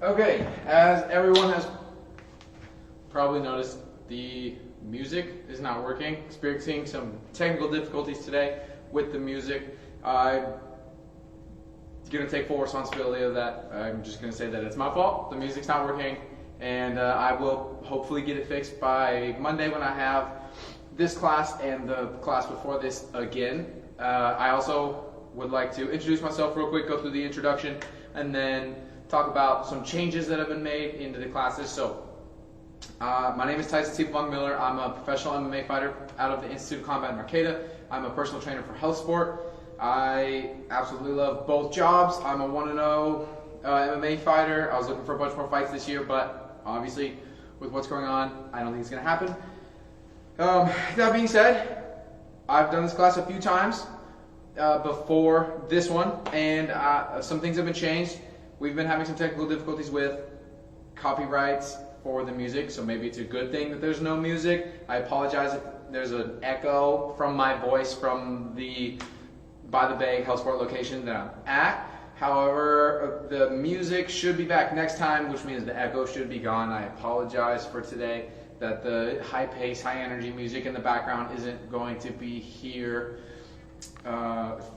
Okay, as everyone has probably noticed, the music is not working. Experiencing some technical difficulties today with the music. I'm going to take full responsibility of that. I'm just going to say that it's my fault. The music's not working, and I will hopefully get it fixed by Monday when I have this class and the class before this again. I also would like to introduce myself real quick, go through the introduction, and then talk about some changes that have been made into the classes. So, my name is Tyson Miller. I'm a professional MMA fighter out of the Institute of Combat in Arcata. I'm a personal trainer for Health Sport. I absolutely love both jobs. I'm a 1-0 MMA fighter. I was looking for a bunch more fights this year, but obviously with what's going on, I don't think it's going to happen. That being said, I've done this class a few times before this one, and some things have been changed. We've been having some technical difficulties with copyrights for the music, so maybe it's a good thing that there's no music. I apologize if there's an echo from my voice from the By the Bay Health Sport location that I'm at. However, the music should be back next time, which means the echo should be gone. I apologize for today that the high-paced, high-energy music in the background isn't going to be here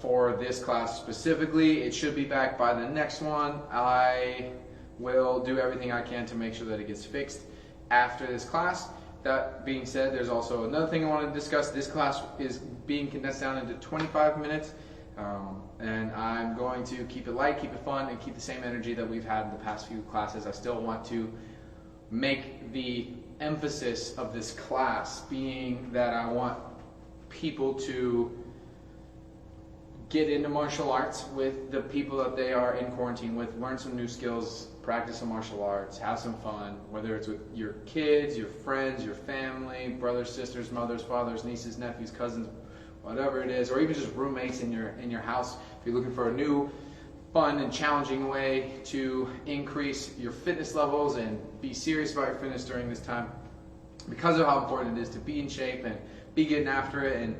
for this class specifically. It should be back by the next one. I will do everything I can to make sure that it gets fixed after this class. That being said, there's also another thing I want to discuss. This class is being condensed down into 25 minutes, and I'm going to keep it light, keep it fun, and keep the same energy that we've had in the past few classes. I still want to make the emphasis of this class being that I want people to get into martial arts with the people that they are in quarantine with, learn some new skills, practice some martial arts, have some fun, whether it's with your kids, your friends, your family, brothers, sisters, mothers, fathers, nieces, nephews, cousins, whatever it is, or even just roommates in your house. If you're looking for a new, fun and challenging way to increase your fitness levels and be serious about your fitness during this time, because of how important it is to be in shape and be getting after it and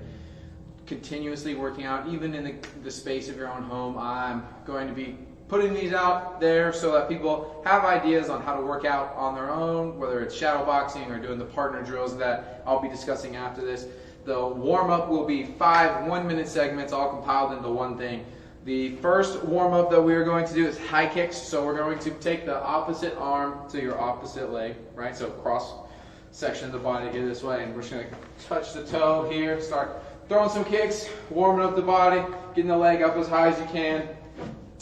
continuously working out, even in the space of your own home. I'm going to be putting these out there so that people have ideas on how to work out on their own, whether it's shadow boxing or doing the partner drills that I'll be discussing after this. The warm-up will be 5 one-minute segments all compiled into one thing. The first warm-up that we are going to do is high kicks. So we're going to take the opposite arm to your opposite leg, right? So cross section of the body here this way, and we're just going to touch the toe here, start throwing some kicks, warming up the body, getting the leg up as high as you can.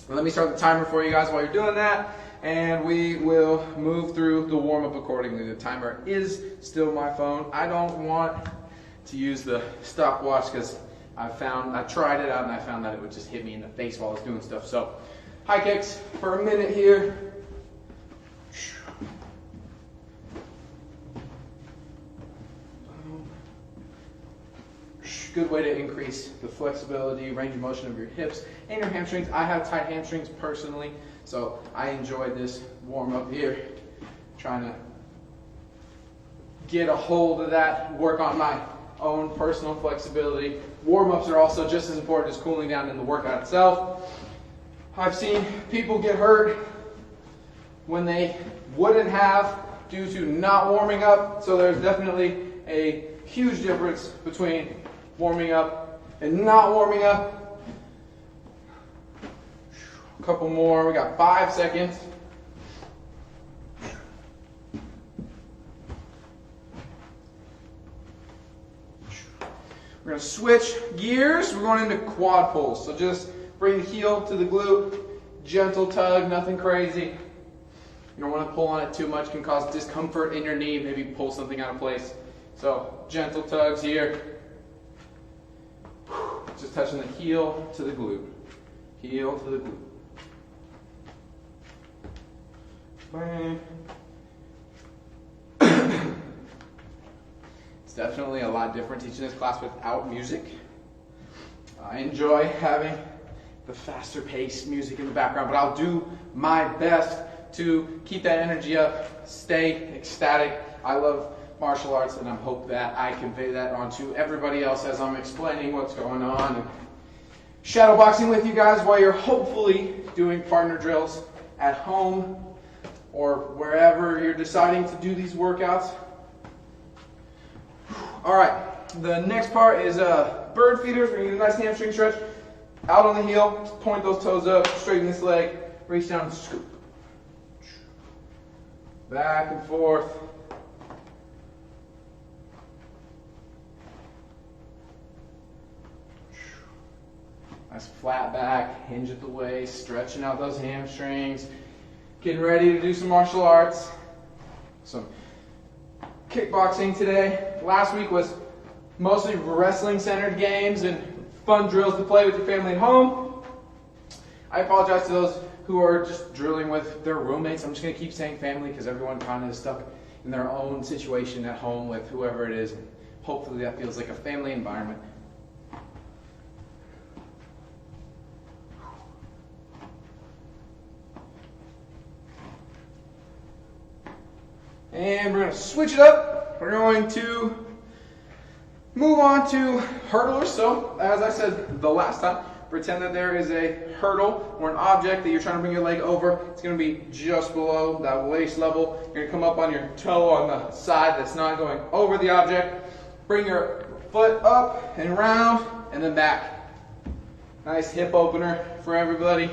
Let me start the timer for you guys while you're doing that, and we will move through the warm-up accordingly. The timer is still my phone. I don't want to use the stopwatch because I tried it out and I found that it would just hit me in the face while I was doing stuff. So high kicks for a minute here. Good way to increase the flexibility, range of motion of your hips and your hamstrings. I have tight hamstrings personally, so I enjoy this warm up here, trying to get a hold of that, work on my own personal flexibility. Warm-ups are also just as important as cooling down in the workout itself. I've seen people get hurt when they wouldn't have due to not warming up, so there's definitely a huge difference between warming up and not warming up. A couple more. We got 5 seconds. We're going to switch gears. We're going into quad pulls. So just bring the heel to the glute. Gentle tug, nothing crazy. You don't want to pull on it too much. It can cause discomfort in your knee. Maybe pull something out of place. So gentle tugs here. Just touching the heel to the glute. Heel to the glute. Bang. It's definitely a lot different teaching this class without music. I enjoy having the faster paced music in the background, but I'll do my best to keep that energy up, stay ecstatic. I love martial arts, and I hope that I convey that onto everybody else as I'm explaining what's going on and shadow boxing with you guys while you're hopefully doing partner drills at home. or wherever you're deciding to do these workouts. All right, the next part is bird feeders. We're gonna get a nice hamstring stretch. Out on the heel, just point those toes up, straighten this leg, reach down and scoop. Back and forth. Nice flat back, hinge at the waist, stretching out those hamstrings. Getting ready to do some martial arts. Some kickboxing today. Last week was mostly wrestling centered games and fun drills to play with your family at home. I apologize to those who are just drilling with their roommates. I'm just going to keep saying family because everyone kind of is stuck in their own situation at home with whoever it is. Hopefully that feels like a family environment. And we're going to switch it up. We're going to move on to hurdlers. So, as I said the last time, pretend that there is a hurdle or an object that you're trying to bring your leg over. It's going to be just below that waist level. You're going to come up on your toe on the side that's not going over the object. Bring your foot up and round and then back. Nice hip opener for everybody.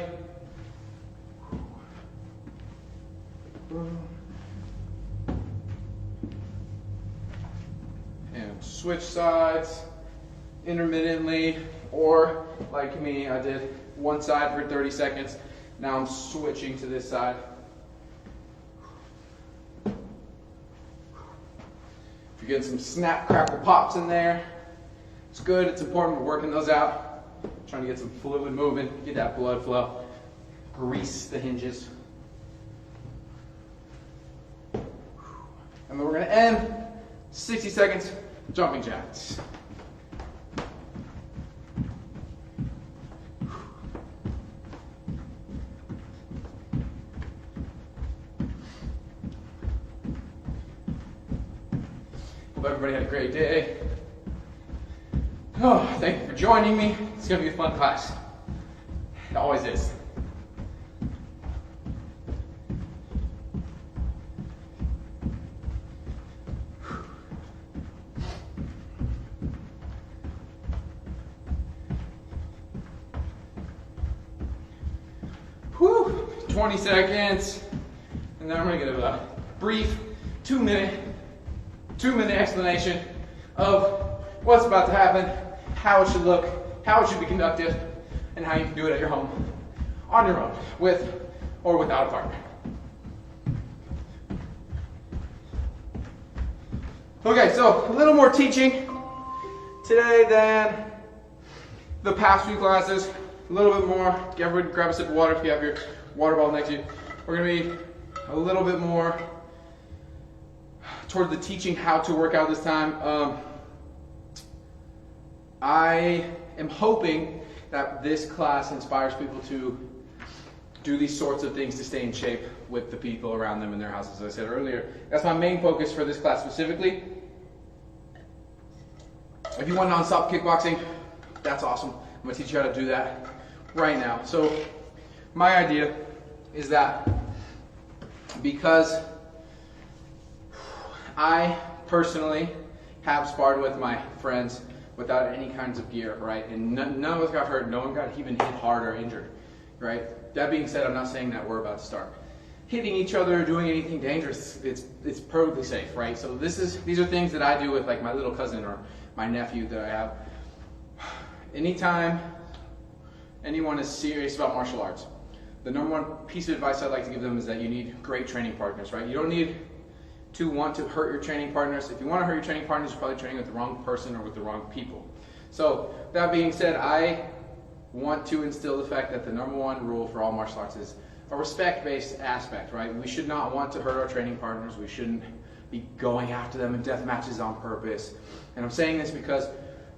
Switch sides intermittently, or like me, I did one side for 30 seconds. Now I'm switching to this side. If you're getting some snap, crackle, pops in there, it's good. It's important. We're working those out. Trying to get some fluid moving, get that blood flow, grease the hinges. And then we're going to end 60 seconds jumping jacks. Hope everybody had a great day. Oh, thank you for joining me. It's going to be a fun class. It always is. Whew, 20 seconds, and then I'm going to give a brief two-minute explanation of what's about to happen, how it should look, how it should be conducted, and how you can do it at your home, on your own, with or without a partner. Okay, so a little more teaching today than the past few classes. A little bit more. Everybody grab a sip of water if you have your water bottle next to you. We're going to be a little bit more toward the teaching how to work out this time. I am hoping that this class inspires people to do these sorts of things to stay in shape with the people around them in their houses, as I said earlier. That's my main focus for this class specifically. If you want non-stop kickboxing, that's awesome. I'm going to teach you how to do that right now. So my idea is that because I personally have sparred with my friends without any kinds of gear, right? And none of us got hurt. No one got even hit hard or injured, right? That being said, I'm not saying that we're about to start hitting each other or doing anything dangerous. It's perfectly safe, right? So these are things that I do with like my little cousin or my nephew that I have. Anytime anyone is serious about martial arts, the number one piece of advice I'd like to give them is that you need great training partners, right? You don't need to want to hurt your training partners. If you want to hurt your training partners, you're probably training with the wrong person or with the wrong people. So that being said, I want to instill the fact that the number one rule for all martial arts is a respect-based aspect, right? We should not want to hurt our training partners. We shouldn't be going after them in death matches on purpose. And I'm saying this because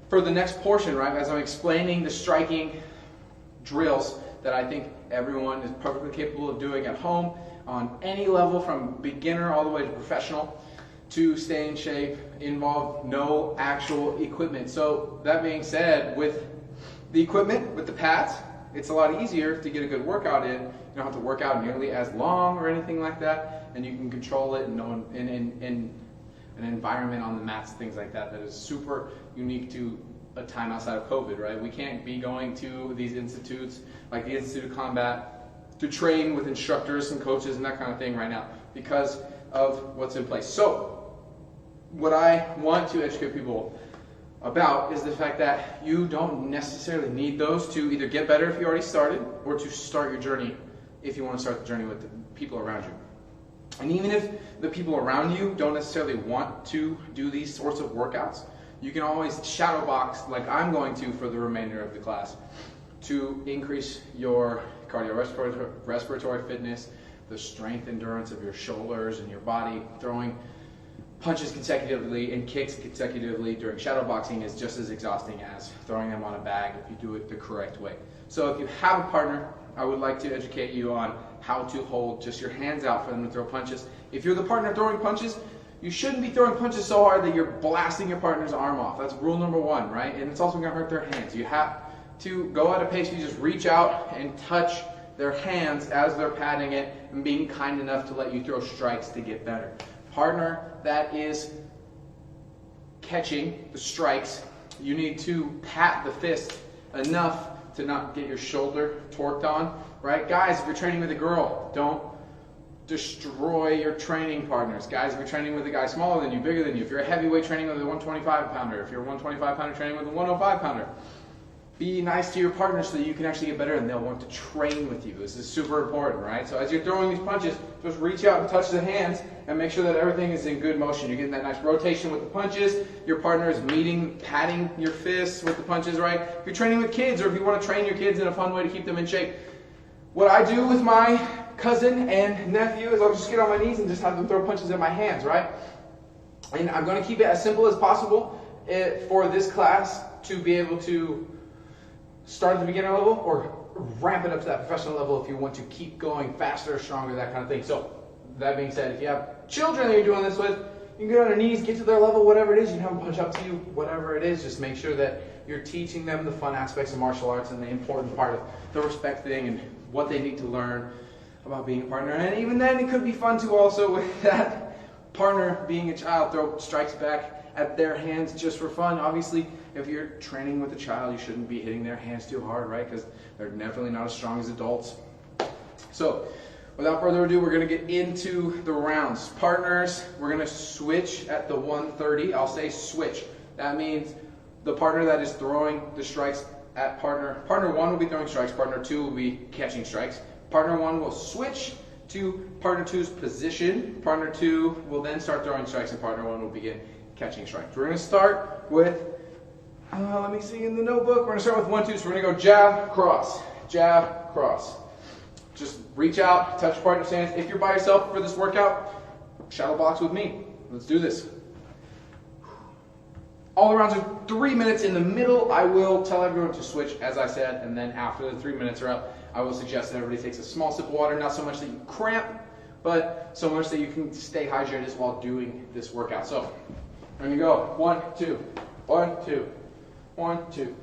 for the next portion, right, as I'm explaining the striking drills that I think everyone is perfectly capable of doing at home on any level from beginner all the way to professional to stay in shape, involve no actual equipment. So that being said, with the equipment, with the pads, it's a lot easier to get a good workout in. You don't have to work out nearly as long or anything like that, and you can control it in an environment on the mats, things like that, that is super unique to a time outside of COVID, right? We can't be going to these institutes, like the Institute of Combat, to train with instructors and coaches and that kind of thing right now because of what's in place. So what I want to educate people about is the fact that you don't necessarily need those to either get better if you already started or to start your journey if you want to start the journey with the people around you. And even if the people around you don't necessarily want to do these sorts of workouts, you can always shadow box like I'm going to for the remainder of the class to increase your cardiorespiratory fitness, the strength endurance of your shoulders and your body. Throwing punches consecutively and kicks consecutively during shadow boxing is just as exhausting as throwing them on a bag if you do it the correct way. So if you have a partner, I would like to educate you on how to hold just your hands out for them to throw punches. If you're the partner throwing punches, you shouldn't be throwing punches so hard that you're blasting your partner's arm off. That's rule number one, right? And it's also going to hurt their hands. You have to go at a pace where you just reach out and touch their hands as they're patting it and being kind enough to let you throw strikes to get better. Partner that is catching the strikes, you need to pat the fist enough to not get your shoulder torqued on, right? Guys, if you're training with a girl, don't destroy your training partners. Guys, if you're training with a guy smaller than you, bigger than you, if you're a heavyweight training with a 125 pounder, if you're a 125 pounder training with a 105 pounder, be nice to your partner so that you can actually get better and they'll want to train with you. This is super important, right? So as you're throwing these punches, just reach out and touch the hands and make sure that everything is in good motion. You're getting that nice rotation with the punches. Your partner is patting your fists with the punches, right? If you're training with kids or if you want to train your kids in a fun way to keep them in shape, what I do with my cousin and nephew is I'll just get on my knees and just have them throw punches at my hands, right? And I'm going to keep it as simple as possible for this class to be able to start at the beginner level or ramp it up to that professional level if you want to keep going faster, stronger, that kind of thing. So that being said, if you have children that you're doing this with, you can get on your knees, get to their level, whatever it is. You can have them punch up to you, whatever it is. Just make sure that you're teaching them the fun aspects of martial arts and the important part of the respect thing and what they need to learn about being a partner. And even then, it could be fun to also, with that partner being a child, throw strikes back at their hands just for fun. Obviously, if you're training with a child, you shouldn't be hitting their hands too hard, right? Because they're definitely not as strong as adults. So, without further ado, we're going to get into the rounds. Partners, we're going to switch at the 130. I'll say switch. That means the partner that is throwing the strikes at partner one will be throwing strikes, partner two will be catching strikes. Partner one will switch to partner two's position. Partner two will then start throwing strikes, and partner one will begin catching strikes. We're going to start with, let me see in the notebook, we're going to start with 1, 2, so we're going to go jab, cross, jab, cross. Just reach out, touch your partner's hands. If you're by yourself for this workout, shadow box with me. Let's do this. All the rounds are 3 minutes. In the middle, I will tell everyone to switch, as I said, and then after the 3 minutes are up, I will suggest that everybody takes a small sip of water, not so much that you cramp, but so much that you can stay hydrated while doing this workout. So, we're going to go 1, 2, 1, 2, 1, 2,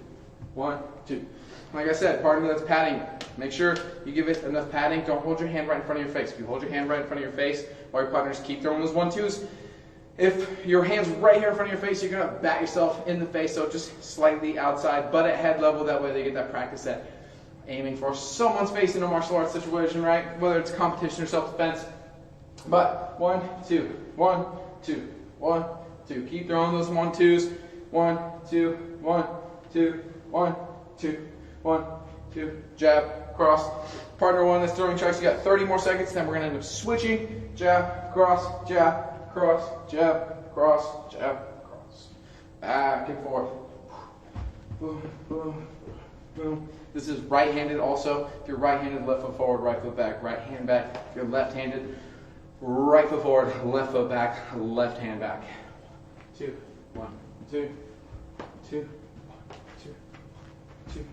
1, 2. Like I said, partner that's patting, make sure you give it enough padding. Don't hold your hand right in front of your face. If you hold your hand right in front of your face while your partners keep throwing those 1, 2s, if your hand's right here in front of your face, you're going to bat yourself in the face, so just slightly outside, but at head level. That way they get that practice at aiming for someone's face in a martial arts situation, right? Whether it's competition or self-defense. But 1, 2, 1, 2, 1, 2. Keep throwing those 1, 2s. 1, 2, 1, 2, 1, 2, 1, 2. Jab, cross. Partner one that's throwing strikes. You got 30 more seconds. Then we're going to end up switching. Jab, cross, jab, cross, jab, cross, jab, cross. Back and forth. Boom, boom, boom. This is right-handed also. If you're right-handed, left foot forward, right foot back, right hand back. If you're left-handed, right foot forward, left foot back, left hand back. 2, 1, 2, 2, 2, 2,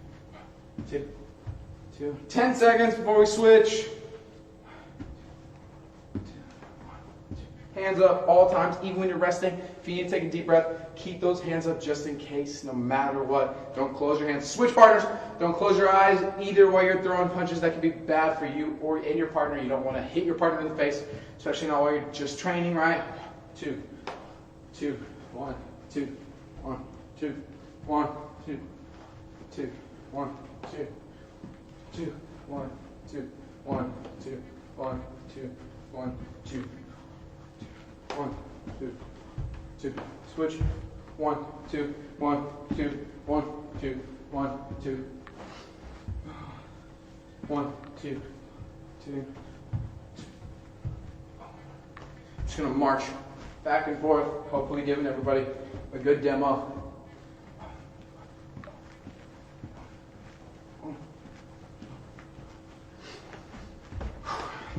2, 2. 10 seconds before we switch. Hands up all times, even when you're resting. If you need to take a deep breath, keep those hands up just in case, no matter what. Don't close your hands. Switch partners. Don't close your eyes either while you're throwing punches. That can be bad for you or in your partner. You don't want to hit your partner in the face, especially not while you're just training, right? 2, 2, 1, 2, 1, 2, 1, 2, 2, 1, 2, 2, 1, 2, 1, 2, 1, 2, 1, 2. 1, 2, 2. Switch. 1, 2, 1, 2, 1, 2, 1, 2. 1, 2, 2. Just gonna march back and forth, hopefully giving everybody a good demo.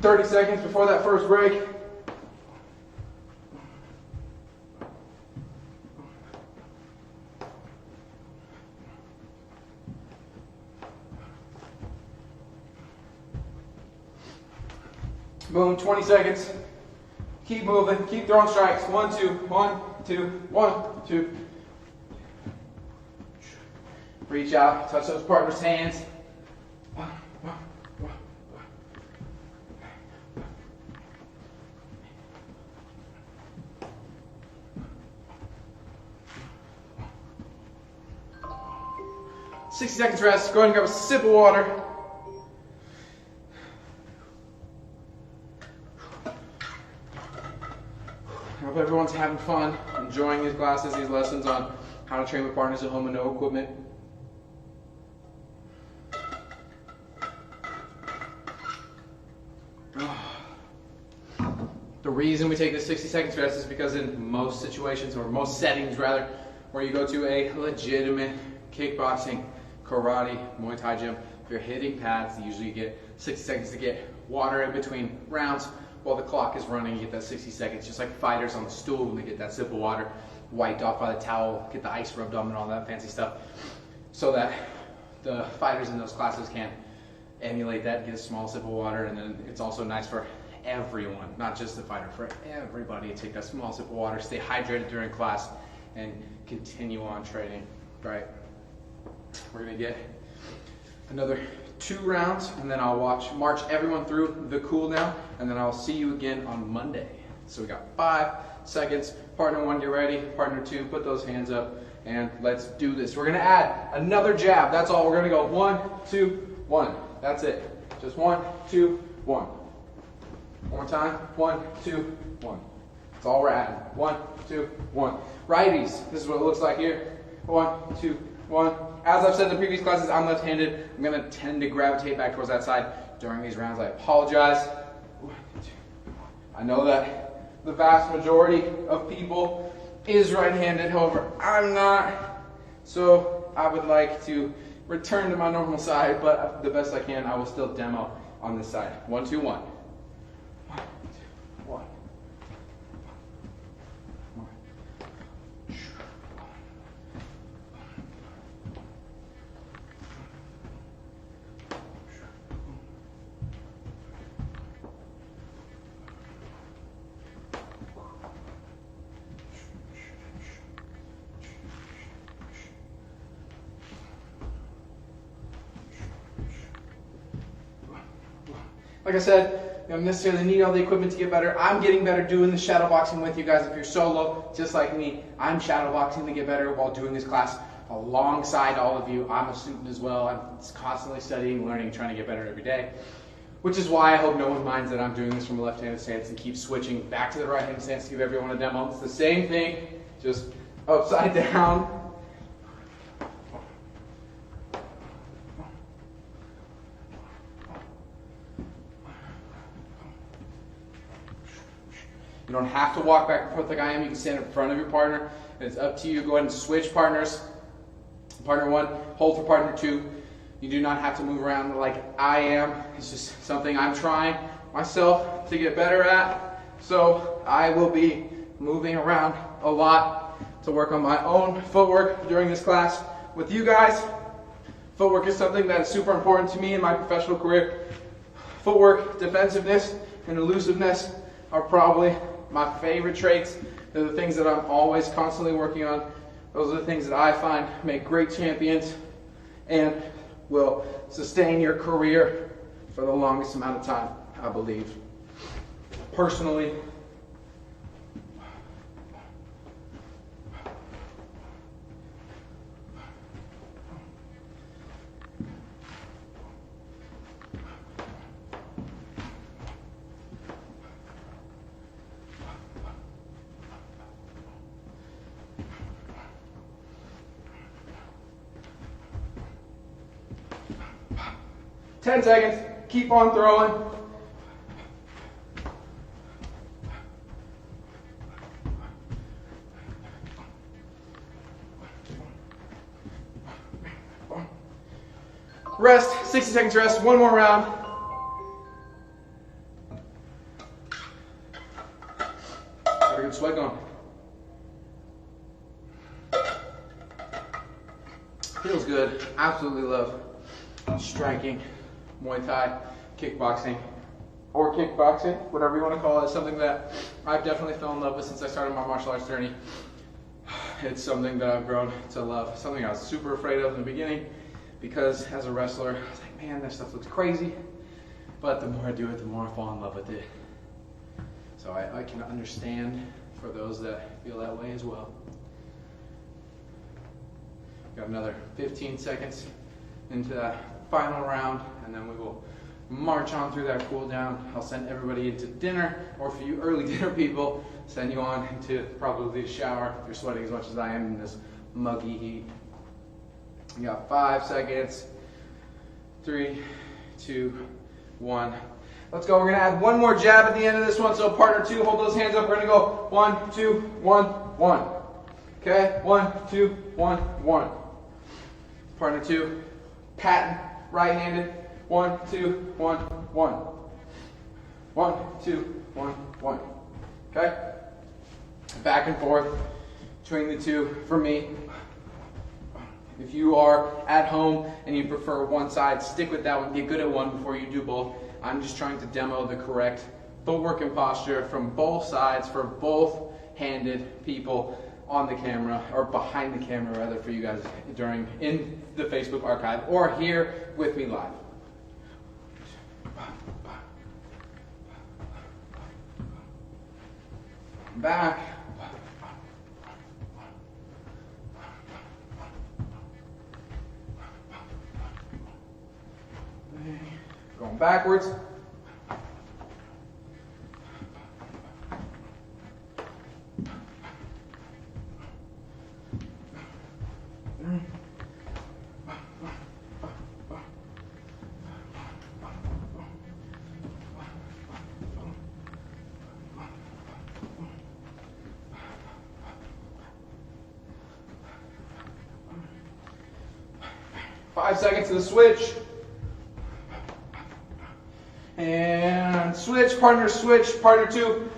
30 seconds before that first break. Boom, 20 seconds. Keep moving, keep throwing strikes. 1, 2, 1, 2, 1, 2. Reach out, touch those partners' hands. 60 seconds rest. Go ahead and grab a sip of water. I hope everyone's having fun, enjoying these classes, these lessons on how to train with partners at home and no equipment. The reason we take this 60 seconds rest is because in most situations, or most settings rather, where you go to a legitimate kickboxing, karate, Muay Thai gym, if you're hitting pads, usually you get 60 seconds to get water in between rounds. While the clock is running, you get that 60 seconds, just like fighters on the stool when they get that sip of water wiped off by the towel, get the ice rubbed on and all that fancy stuff, so that the fighters in those classes can emulate that, get a small sip of water. And then it's also nice for everyone, not just the fighter, for everybody to take that small sip of water, stay hydrated during class, and continue on training, right? We're gonna get another 2 rounds, and then I'll march everyone through the cool down, and then I'll see you again on Monday. So we got 5 seconds. Partner 1, get ready. Partner 2, put those hands up, and let's do this. We're gonna add another jab. That's all. We're gonna go 1, 2, 1. That's it. Just 1, 2, 1. One more time. 1, 2, 1. That's all we're adding. 1, 2, 1. Righties. This is what it looks like here. 1, 2, 1. As I've said in the previous classes, I'm left-handed. I'm going to tend to gravitate back towards that side during these rounds. I apologize. 1, 2, 1. I know that the vast majority of people is right-handed. However, I'm not. So I would like to return to my normal side, but the best I can, I will still demo on this side. 1, 2, 1. 1, 2, 1. Like I said, you don't necessarily need all the equipment to get better. I'm getting better doing the shadow boxing with you guys. If you're solo, just like me, I'm shadow boxing to get better while doing this class alongside all of you. I'm a student as well. I'm constantly studying, learning, trying to get better every day. Which is why I hope no one minds that I'm doing this from a left-handed stance and keep switching back to the right-handed stance to give everyone a demo. It's the same thing, just upside down. You don't have to walk back and forth like I am. You can stand in front of your partner. And it's up to you. Go ahead and switch partners. Partner 1, hold for partner 2. You do not have to move around like I am. It's just something I'm trying myself to get better at. So I will be moving around a lot to work on my own footwork during this class with you guys. Footwork is something that is super important to me in my professional career. Footwork, defensiveness, and elusiveness are probably my favorite traits. They're the things that I'm always constantly working on. Those are the things that I find make great champions and will sustain your career for the longest amount of time, I believe. Personally, 10 seconds, keep on throwing. Rest, 60 seconds rest, one more round. Got a good sweat going. Feels good, absolutely love striking. Muay Thai, kickboxing, whatever you want to call it, is something that I've definitely fell in love with since I started my martial arts journey. It's something that I've grown to love, something I was super afraid of in the beginning because as a wrestler, I was like, man, that stuff looks crazy, but the more I do it, the more I fall in love with it. So I can understand for those that feel that way as well. Got another 15 seconds into that final round, and then we will march on through that cool down. I'll send everybody into dinner, or for you early dinner people, send you on into probably the shower if you're sweating as much as I am in this muggy heat. You got 5 seconds. 3, 2, 1. Let's go. We're gonna add one more jab at the end of this one. So partner 2, hold those hands up. We're gonna go 1, 2, 1, 1. Okay, 1, 2, 1, 1. Partner 2, patent. Right-handed, 1, 2, 1, 1. 1, 2, 1, 1. Okay? Back and forth between the two for me. If you are at home and you prefer one side, stick with that one. Get good at one before you do both. I'm just trying to demo the correct footwork and posture from both sides for both handed people on the camera, or behind the camera rather, for you guys in the Facebook archive or here with me live. Back. Going backwards. Five seconds to the switch. And switch, partner 2.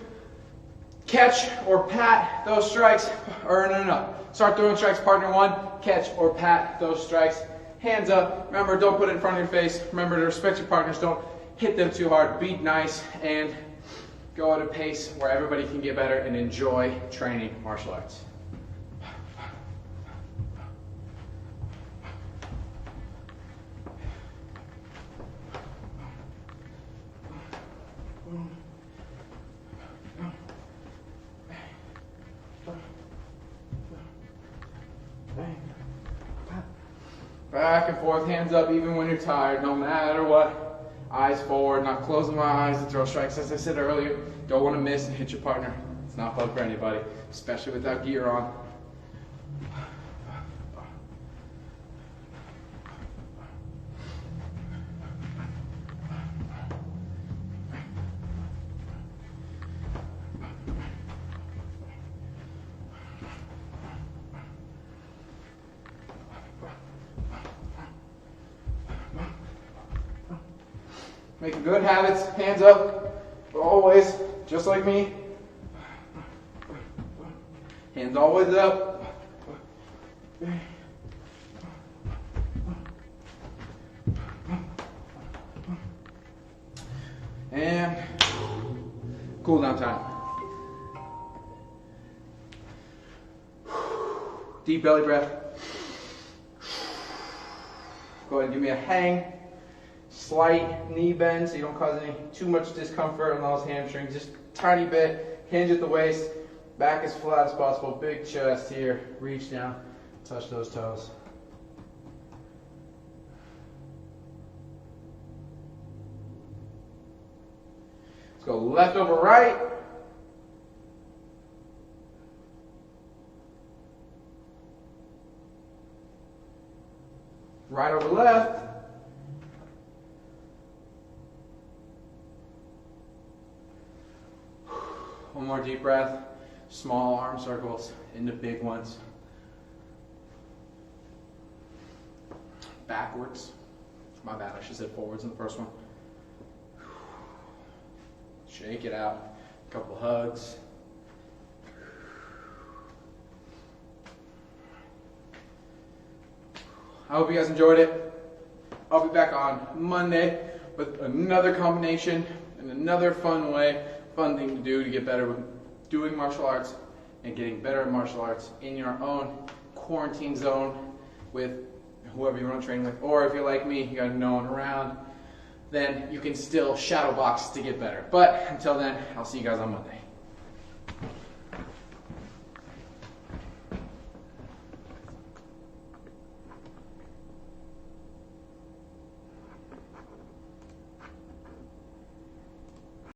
Catch or pat those strikes. Or no. Start throwing strikes, partner 1. Catch or pat those strikes. Hands up. Remember, don't put it in front of your face. Remember to respect your partners. Don't hit them too hard. Be nice and go at a pace where everybody can get better and enjoy training martial arts. Back and forth, hands up even when you're tired, no matter what. Eyes forward, not closing my eyes to throw strikes. As I said earlier, don't want to miss and hit your partner. It's not fun for anybody, especially without gear on. Making good habits, hands up, always, just like me. Hands always up. And cool down time. Deep belly breath. Go ahead and give me a hang. Slight knee bend so you don't cause any too much discomfort on those hamstrings. Just tiny bit. Hinge at the waist. Back as flat as possible. Big chest here. Reach down. Touch those toes. Let's go left over right. Right over left. One more deep breath. Small arm circles into big ones. Backwards. My bad, I should say forwards in the first one. Shake it out. A couple hugs. I hope you guys enjoyed it. I'll be back on Monday with another combination and another fun thing to do to get better with doing martial arts and getting better at martial arts in your own quarantine zone with whoever you want to train with. Or if you're like me, you got no one around, then you can still shadow box to get better. But until then, I'll see you guys on Monday.